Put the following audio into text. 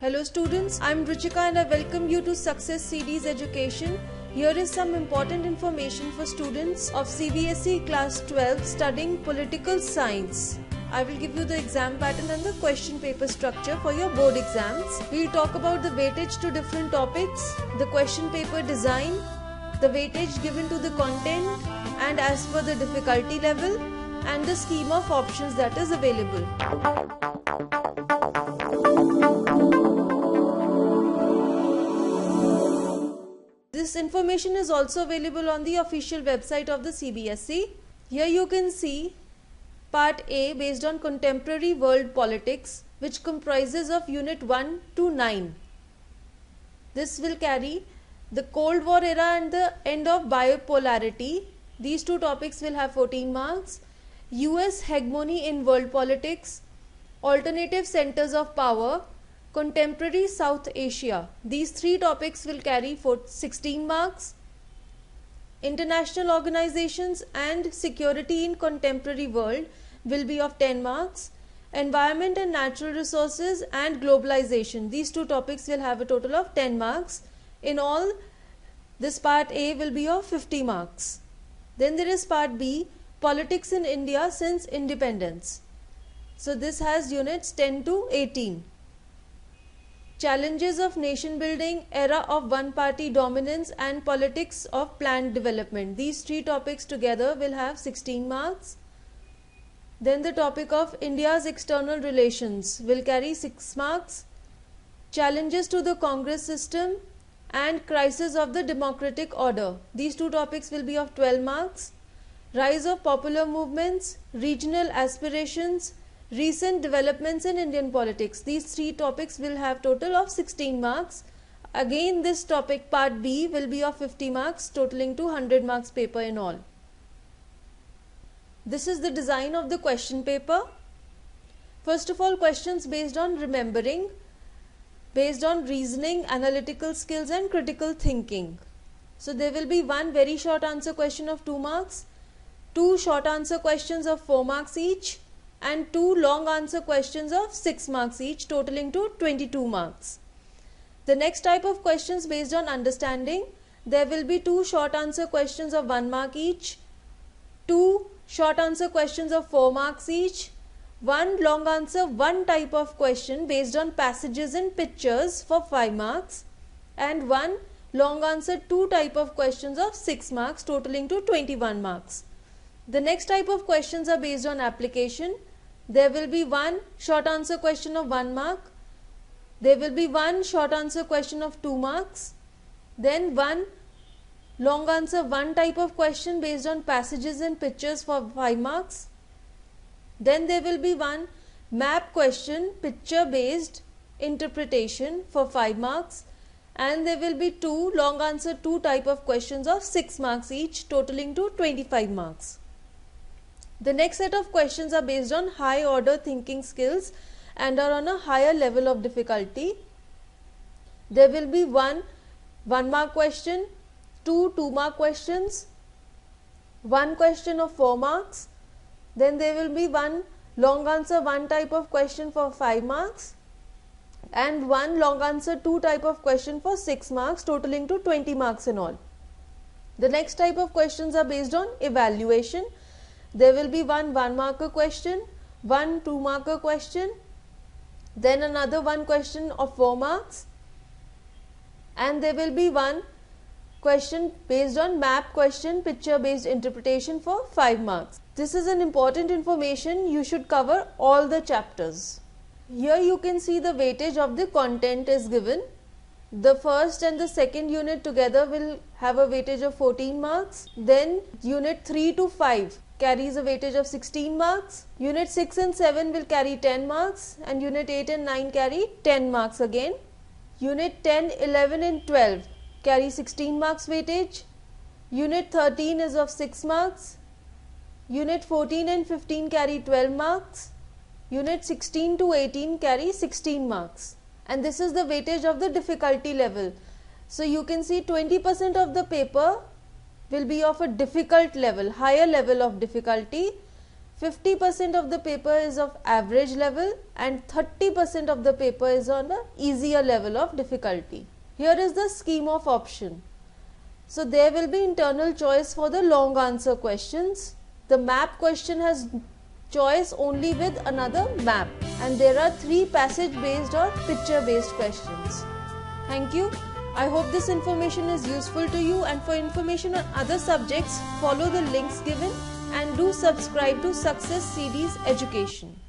Hello students, I am Ruchika and I welcome you to Success Series Education. Here is some important information for students of CBSE Class 12 studying Political Science. I will give you the exam pattern and the question paper structure for your board exams. We will talk about the weightage to different topics, the question paper design, the weightage given to the content and as per the difficulty level, and the scheme of options that is available. This information is also available on the official website of the CBSE. Here you can see Part A based on contemporary world politics, which comprises of Unit 1 to 9. This will carry the Cold War era and the end of bipolarity. These two topics will have 14 marks. US hegemony in world politics, alternative centers of power, contemporary South Asia. These three topics will carry 16 marks. International organizations and security in contemporary world will be of 10 marks. Environment and natural resources and globalization. These two topics will have a total of 10 marks. In all, this part A will be of 50 marks. Then there is part B, politics in India since independence. So this has units 10 to 18. Challenges of nation building, era of one party dominance and politics of planned development. These three topics together will have 16 marks. Then the topic of India's external relations will carry 6 marks. Challenges to the Congress system and crisis of the democratic order. These two topics will be of 12 marks. Rise of popular movements, regional aspirations, recent developments in Indian politics. These three topics will have total of 16 marks. Again, this topic part B will be of 50 marks, totaling to 100 marks paper in all. This is the design of the question paper. First of all, questions based on remembering, based on reasoning, analytical skills and critical thinking. So there will be one very short answer question of 2 marks, 2 short answer questions of 4 marks each, and 2 long answer questions of 6 marks each, totaling to 22 marks. The next type of questions based on understanding, there will be 2 short answer questions of 1 mark each, 2 short answer questions of 4 marks each, 1 long answer 1 type of question based on passages and pictures for 5 marks, and 1 long answer 2 type of questions of 6 marks, totaling to 21 marks. The next type of questions are based on application. There will be 1 short answer question of 1 mark. There will be 1 short answer question of 2 marks. Then 1 long answer 1 type of question based on passages and pictures for 5 marks. Then there will be 1 map question, picture based interpretation for 5 marks. And there will be 2 long answer 2 type of questions of 6 marks each, totaling to 25 marks. The next set of questions are based on high order thinking skills and are on a higher level of difficulty. There will be 1 mark question, 2 2-mark questions, 1 question of 4 marks. Then there will be 1 long answer 1 type of question for 5 marks and 1 long answer 2 type of question for 6 marks, totaling to 20 marks in all. The next type of questions are based on evaluation. There will be 1 1-marker question, 1 2-marker question, then another 1 question of 4 marks, and there will be 1 question based on map question, picture based interpretation for 5 marks. This is an important information. You should cover all the chapters. Here you can see the weightage of the content is given. The first and the second unit together will have a weightage of 14 marks. Then unit 3 to 5 carries a weightage of 16 marks. Unit 6 and 7 will carry 10 marks and Unit 8 and 9 carry 10 marks again. Unit 10, 11 and 12 carry 16 marks weightage. Unit 13 is of 6 marks. Unit 14 and 15 carry 12 marks. Unit 16 to 18 carry 16 marks. And this is the weightage of the difficulty level. So you can see 20% of the paper will be of a difficult level, higher level of difficulty. 50% of the paper is of average level and 30% of the paper is on the easier level of difficulty. Here is the scheme of option. So there will be internal choice for the long answer questions. The map question has choice only with another map, and there are 3 passage based or picture based questions. Thank you. I hope this information is useful to you, and for information on other subjects follow the links given and do subscribe to Success Series Education.